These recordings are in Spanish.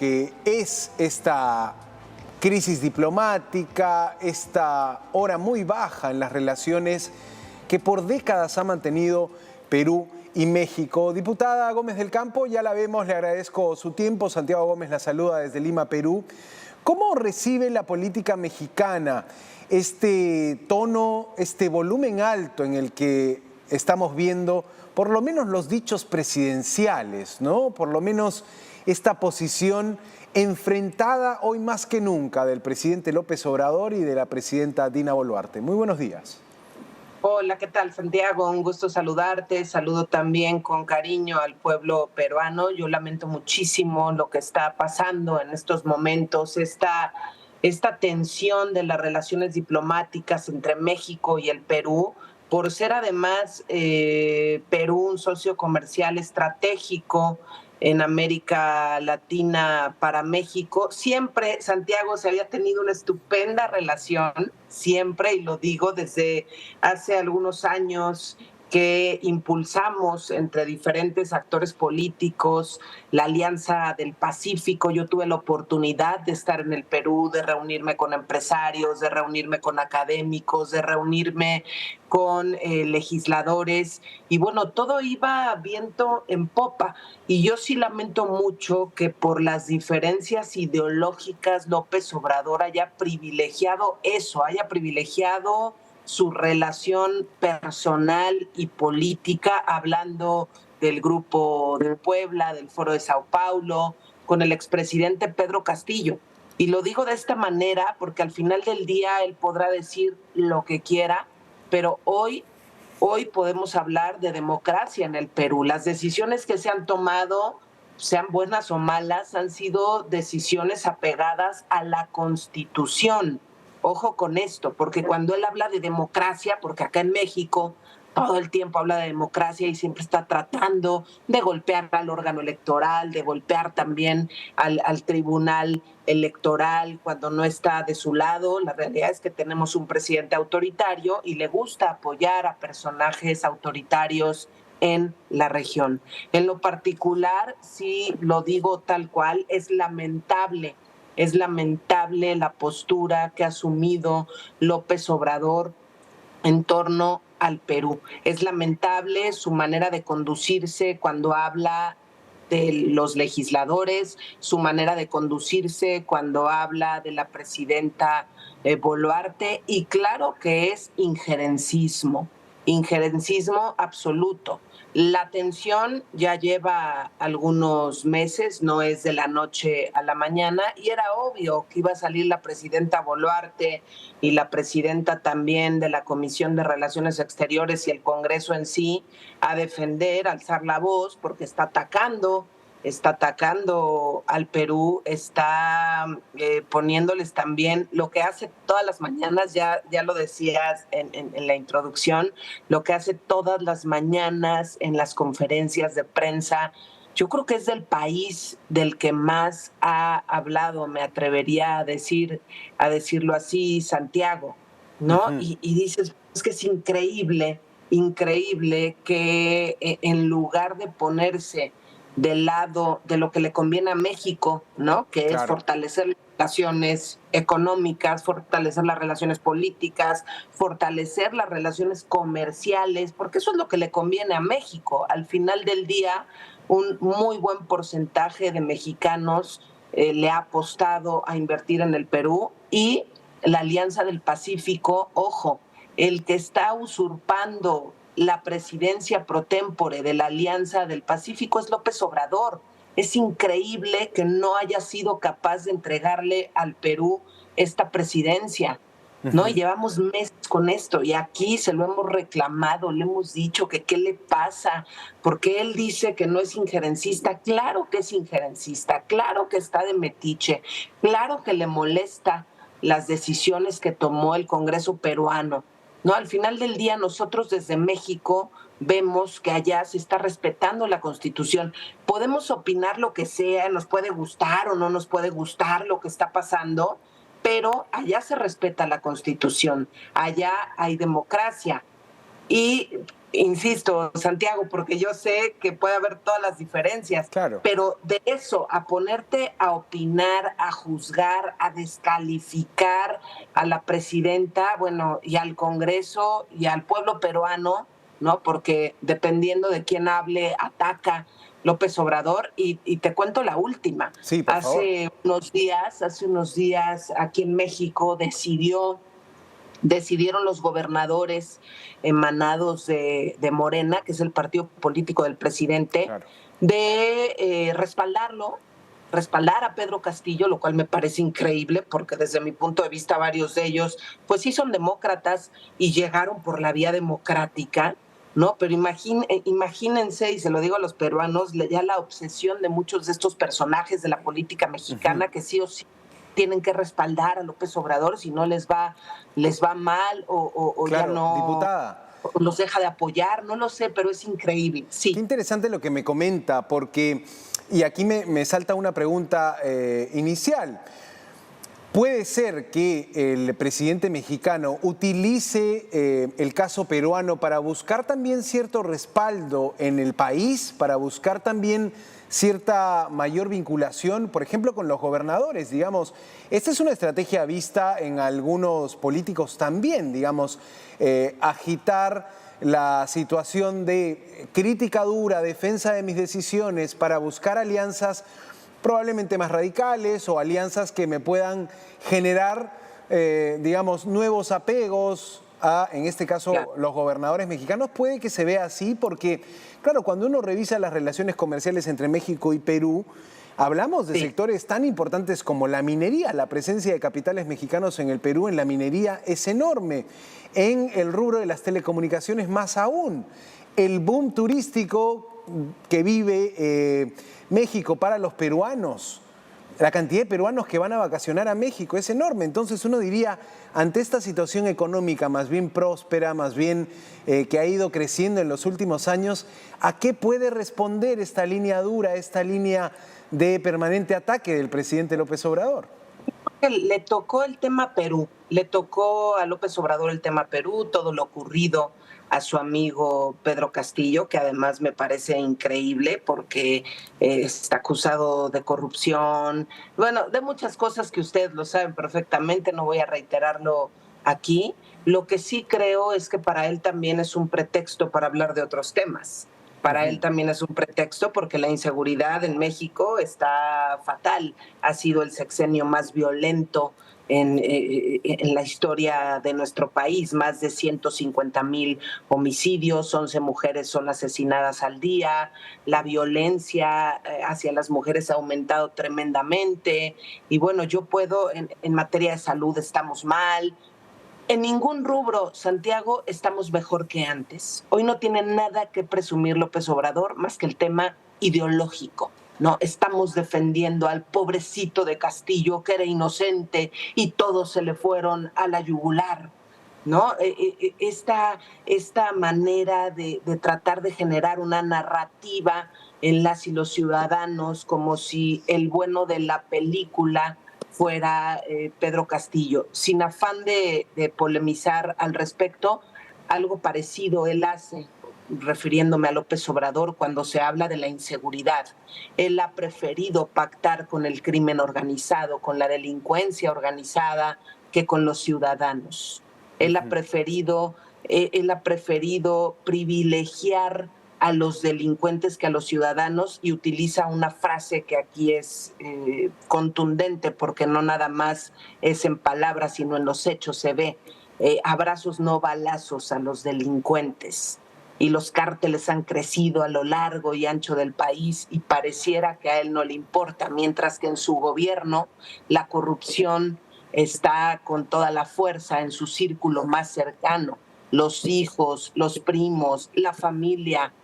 que es esta crisis diplomática, esta hora muy baja en las relaciones que por décadas ha mantenido Perú y México. Diputada Gómez del Campo, ya la vemos, le agradezco su tiempo. Santiago Gómez la saluda desde Lima, Perú. ¿Cómo recibe la política mexicana este tono, este volumen alto en el que estamos viendo por lo menos los dichos presidenciales, ¿no? Por lo menos esta posición enfrentada hoy más que nunca del presidente López Obrador y de la presidenta Dina Boluarte? Muy buenos días. Hola, ¿qué tal, Santiago? Un gusto saludarte. Saludo también con cariño al pueblo peruano. Yo lamento muchísimo lo que está pasando en estos momentos, esta tensión de las relaciones diplomáticas entre México y el Perú, por ser además Perú un socio comercial estratégico en América Latina para México. Siempre, Santiago, se había tenido una estupenda relación, siempre, y lo digo desde hace algunos años que impulsamos entre diferentes actores políticos la Alianza del Pacífico. Yo tuve la oportunidad de estar en el Perú, de reunirme con empresarios, de reunirme con académicos, de reunirme con legisladores, y bueno, todo iba viento en popa. Y yo sí lamento mucho que por las diferencias ideológicas López Obrador haya privilegiado eso, haya privilegiado su relación personal y política, hablando del Grupo de Puebla, del Foro de Sao Paulo, con el expresidente Pedro Castillo. Y lo digo de esta manera porque al final del día él podrá decir lo que quiera, pero hoy podemos hablar de democracia en el Perú. Las decisiones que se han tomado, sean buenas o malas, han sido decisiones apegadas a la Constitución. Ojo con esto, porque cuando él habla de democracia, porque acá en México todo el tiempo habla de democracia y siempre está tratando de golpear al órgano electoral, de golpear también al tribunal electoral cuando no está de su lado. La realidad es que tenemos un presidente autoritario y le gusta apoyar a personajes autoritarios en la región. En lo particular, sí lo digo tal cual, es lamentable la postura que ha asumido López Obrador en torno al Perú. Es lamentable su manera de conducirse cuando habla de los legisladores, su manera de conducirse cuando habla de la presidenta Boluarte, y claro que es injerencismo absoluto. La tensión ya lleva algunos meses, no es de la noche a la mañana, y era obvio que iba a salir la presidenta Boluarte y la presidenta también de la Comisión de Relaciones Exteriores y el Congreso en sí a defender, a alzar la voz, porque está atacando al Perú, está poniéndoles también lo que hace todas las mañanas, ya lo decías en la introducción, lo que hace todas las mañanas en las conferencias de prensa. Yo creo que es del país del que más ha hablado, me atrevería a decirlo así, Santiago, ¿no? Y dices, es que es increíble que en lugar de ponerse del lado de lo que le conviene a México, ¿no? Que es Claro. fortalecer las relaciones económicas, fortalecer las relaciones políticas, fortalecer las relaciones comerciales, porque eso es lo que le conviene a México. Al final del día, un muy buen porcentaje de mexicanos le ha apostado a invertir en el Perú, y la Alianza del Pacífico, ojo, el que está usurpando la presidencia pro tempore de la Alianza del Pacífico es López Obrador. Es increíble que no haya sido capaz de entregarle al Perú esta presidencia, ¿no? Y llevamos meses con esto, y aquí se lo hemos reclamado, le hemos dicho que qué le pasa, porque él dice que no es injerencista. Claro que es injerencista, claro que está de metiche, claro que le molesta las decisiones que tomó el Congreso peruano, ¿no? Al final del día, nosotros desde México vemos que allá se está respetando la Constitución. Podemos opinar lo que sea, nos puede gustar o no nos puede gustar lo que está pasando, pero allá se respeta la Constitución, allá hay democracia. Y Insisto, Santiago, porque yo sé que puede haber todas las diferencias, Claro. pero de eso a ponerte a opinar, a juzgar, a descalificar a la presidenta, bueno, y al Congreso y al pueblo peruano, ¿no? Porque dependiendo de quién hable, ataca López Obrador. Y te cuento la última. Sí, por favor. Hace unos días aquí en México decidieron los gobernadores emanados de Morena, que es el partido político del presidente, Claro. de respaldar a Pedro Castillo, lo cual me parece increíble porque desde mi punto de vista varios de ellos pues sí son demócratas y llegaron por la vía democrática, ¿no? Pero imagínense, y se lo digo a los peruanos, ya la obsesión de muchos de estos personajes de la política mexicana que sí o sí tienen que respaldar a López Obrador, si no les va mal o ya Claro, no diputada. los deja de apoyar, no lo sé, pero es increíble, Qué sí. interesante lo que me comenta, porque, y aquí me salta una pregunta inicial. ¿Puede ser que el presidente mexicano utilice el caso peruano para buscar también cierto respaldo en el país, para buscar también cierta mayor vinculación, por ejemplo, con los gobernadores? Digamos, esta es una estrategia vista en algunos políticos también, digamos, agitar la situación de crítica dura, defensa de mis decisiones, para buscar alianzas probablemente más radicales o alianzas que me puedan generar, digamos, nuevos apegos a, en este caso, Claro. los gobernadores mexicanos. Puede que se vea así porque, claro, cuando uno revisa las relaciones comerciales entre México y Perú, hablamos de Sí. sectores tan importantes como la minería. La presencia de capitales mexicanos en el Perú en la minería es enorme. En el rubro de las telecomunicaciones más aún. El boom turístico que vive México para los peruanos, la cantidad de peruanos que van a vacacionar a México es enorme. Entonces uno diría, ante esta situación económica más bien próspera, más bien que ha ido creciendo en los últimos años, ¿a qué puede responder esta línea dura, esta línea de permanente ataque del presidente López Obrador? Le tocó el tema Perú, le tocó a López Obrador el tema Perú, todo lo ocurrido a su amigo Pedro Castillo, que además me parece increíble porque está acusado de corrupción, bueno, de muchas cosas que ustedes lo saben perfectamente, no voy a reiterarlo aquí. Lo que sí creo es que para él también es un pretexto para hablar de otros temas. Para él también es un pretexto porque la inseguridad en México está fatal. Ha sido el sexenio más violento en la historia de nuestro país. Más de 150,000 homicidios, 11 mujeres son asesinadas al día. La violencia hacia las mujeres ha aumentado tremendamente. Y bueno, en materia de salud estamos mal. En ningún rubro, Santiago, estamos mejor que antes. Hoy no tiene nada que presumir López Obrador más que el tema ideológico. No, estamos defendiendo al pobrecito de Castillo, que era inocente, y todos se le fueron a la yugular. ¿No? Esta manera de tratar de generar una narrativa en las y los ciudadanos, como si el bueno de la película fuera Pedro Castillo. Sin afán de polemizar al respecto, algo parecido él hace, refiriéndome a López Obrador, cuando se habla de la inseguridad. Él ha preferido pactar con el crimen organizado, con la delincuencia organizada, que con los ciudadanos. Él ha preferido privilegiar a los delincuentes que a los ciudadanos, y utiliza una frase que aquí es contundente porque no nada más es en palabras sino en los hechos se ve: abrazos no balazos a los delincuentes. Y los cárteles han crecido a lo largo y ancho del país y pareciera que a él no le importa, mientras que en su gobierno la corrupción está con toda la fuerza en su círculo más cercano: los hijos, los primos, la familia,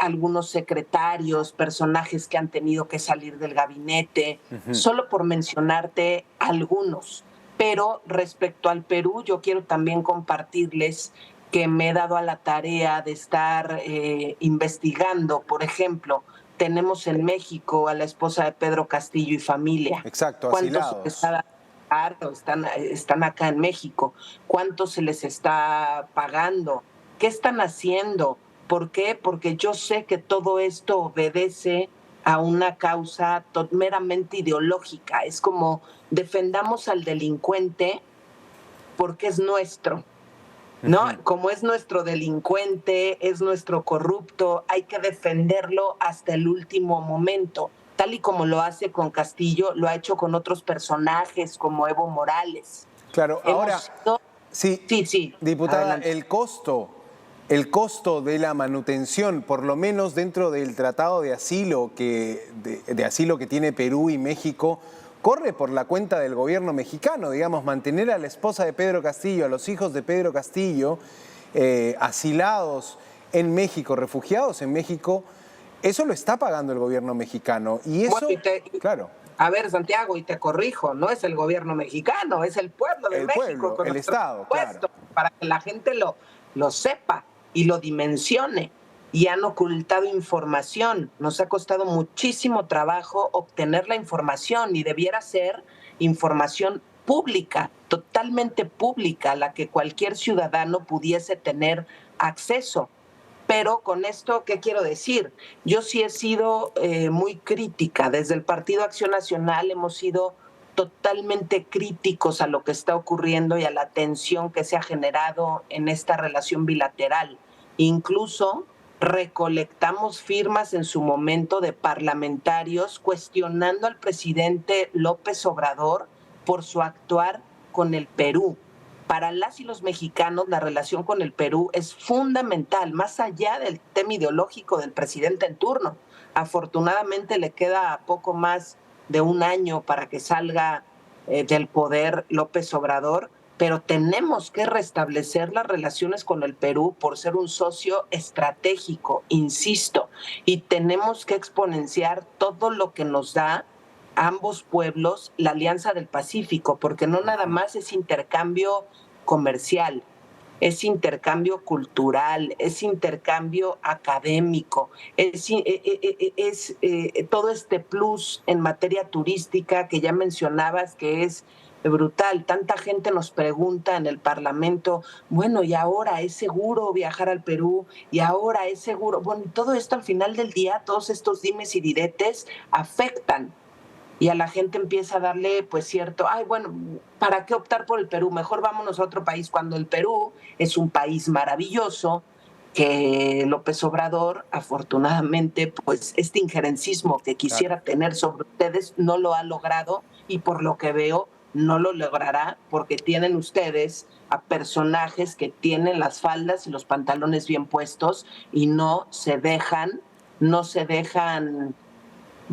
algunos secretarios, personajes que han tenido que salir del gabinete, solo por mencionarte algunos. Pero respecto al Perú, yo quiero también compartirles que me he dado a la tarea de estar investigando. Por ejemplo, tenemos en México a la esposa de Pedro Castillo y familia. Exacto, ¿Cuántos se les asilados. ha están acá en México? ¿Cuánto se les está pagando? ¿Qué están haciendo? ¿Por qué? Porque yo sé que todo esto obedece a una causa meramente ideológica. Es como defendamos al delincuente porque es nuestro, ¿no? Como es nuestro delincuente, es nuestro corrupto, hay que defenderlo hasta el último momento, tal y como lo hace con Castillo, lo ha hecho con otros personajes como Evo Morales. Claro, ahora, sí, sí, diputada, adelante. el costo de la manutención, por lo menos dentro del tratado de asilo de asilo que tiene Perú y México, corre por la cuenta del gobierno mexicano. Digamos, mantener a la esposa de Pedro Castillo, a los hijos de Pedro Castillo, asilados en México, refugiados en México, eso lo está pagando el gobierno mexicano. Y eso, claro. A ver, Santiago, y te corrijo, no es el gobierno mexicano, es el pueblo de México. Pueblo, con el Estado, claro. Para que la gente lo sepa y lo dimensione. Y han ocultado información. Nos ha costado muchísimo trabajo obtener la información y debiera ser información pública, totalmente pública, a la que cualquier ciudadano pudiese tener acceso. Pero con esto, ¿qué quiero decir? Yo sí he sido muy crítica. Desde el Partido Acción Nacional hemos sido totalmente críticos a lo que está ocurriendo y a la tensión que se ha generado en esta relación bilateral. Incluso recolectamos firmas en su momento de parlamentarios cuestionando al presidente López Obrador por su actuar con el Perú. Para las y los mexicanos la relación con el Perú es fundamental, más allá del tema ideológico del presidente en turno. Afortunadamente le queda poco más de un año para que salga del poder López Obrador, pero tenemos que restablecer las relaciones con el Perú por ser un socio estratégico, insisto, y tenemos que exponenciar todo lo que nos da ambos pueblos la Alianza del Pacífico, porque no nada más es intercambio comercial, es intercambio cultural, es intercambio académico, es todo este plus en materia turística que ya mencionabas que es brutal. Tanta gente nos pregunta en el Parlamento, bueno, y ahora es seguro viajar al Perú, y ahora es seguro. Bueno, todo esto al final del día, todos estos dimes y diretes afectan. Y a la gente empieza a darle, pues cierto, ay, bueno, ¿para qué optar por el Perú? Mejor vámonos a otro país, cuando el Perú es un país maravilloso, que López Obrador, afortunadamente, pues este injerencismo que quisiera tener sobre ustedes no lo ha logrado y por lo que veo no lo logrará porque tienen ustedes a personajes que tienen las faldas y los pantalones bien puestos y no se dejan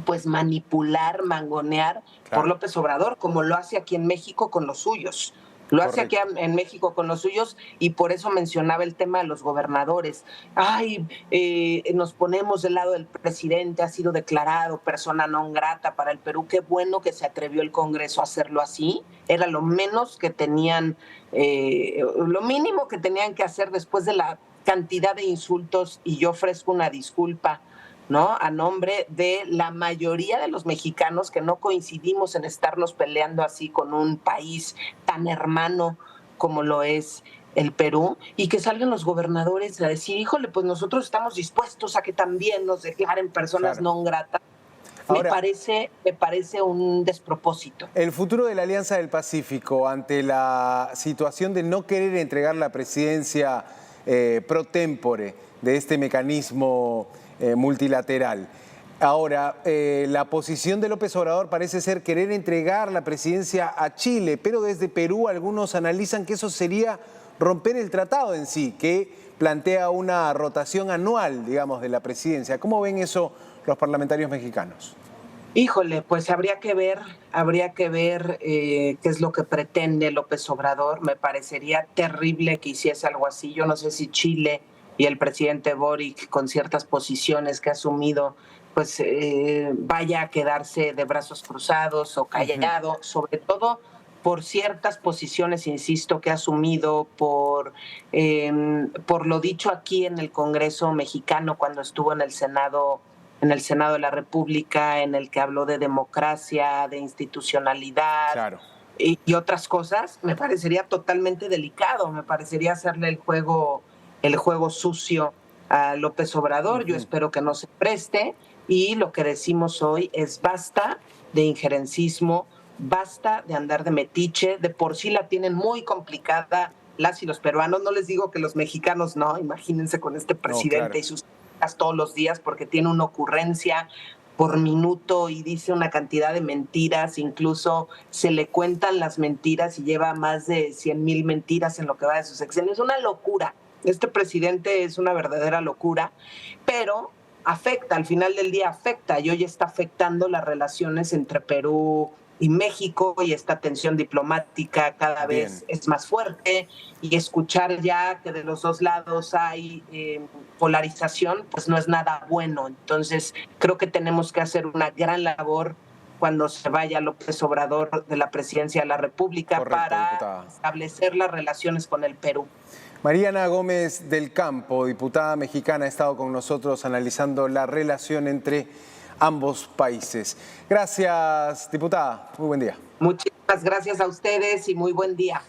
pues manipular, mangonear por López Obrador, como lo hace aquí en México con los suyos. Lo hace aquí en México con los suyos y por eso mencionaba el tema de los gobernadores. Ay, nos ponemos del lado del presidente, ha sido declarado persona non grata para el Perú. Qué bueno que se atrevió el Congreso a hacerlo así. Era lo menos que tenían, lo mínimo que tenían que hacer después de la cantidad de insultos y yo ofrezco una disculpa, ¿no? A nombre de la mayoría de los mexicanos que no coincidimos en estarnos peleando así con un país tan hermano como lo es el Perú, y que salgan los gobernadores a decir, híjole, pues nosotros estamos dispuestos a que también nos declaren personas non gratas. Ahora, me parece un despropósito. El futuro de la Alianza del Pacífico ante la situación de no querer entregar la presidencia pro tempore de este mecanismo multilateral. Ahora, la posición de López Obrador parece ser querer entregar la presidencia a Chile, pero desde Perú algunos analizan que eso sería romper el tratado en sí, que plantea una rotación anual, digamos, de la presidencia. ¿Cómo ven eso los parlamentarios mexicanos? Híjole, pues habría que ver qué es lo que pretende López Obrador. Me parecería terrible que hiciese algo así. Yo no sé si Chile y el presidente Boric, con ciertas posiciones que ha asumido, pues vaya a quedarse de brazos cruzados o callado, sobre todo por ciertas posiciones, insisto, que ha asumido, por lo dicho aquí en el Congreso mexicano cuando estuvo en el Senado de la República, en el que habló de democracia, de institucionalidad y otras cosas. Me parecería totalmente delicado, me parecería hacerle el juego el juego sucio a López Obrador. Yo espero que no se preste, y lo que decimos hoy es basta de injerencismo, basta de andar de metiche. De por sí la tienen muy complicada las y los peruanos. No les digo que los mexicanos no, imagínense con este presidente claro. y sus todos los días, porque tiene una ocurrencia por minuto y dice una cantidad de mentiras, incluso se le cuentan las mentiras y lleva más de 100,000 mentiras en lo que va de su sexenio. Es una locura. Este presidente es una verdadera locura, pero afecta, al final del día afecta, y hoy está afectando las relaciones entre Perú y México, y esta tensión diplomática cada vez es más fuerte, y escuchar ya que de los dos lados hay polarización, pues no es nada bueno. Entonces creo que tenemos que hacer una gran labor cuando se vaya López Obrador de la presidencia de la República. Correcto, para diputada, establecer las relaciones con el Perú. Mariana Gómez del Campo, diputada mexicana, ha estado con nosotros analizando la relación entre ambos países. Gracias, diputada. Muy buen día. Muchísimas gracias a ustedes y muy buen día.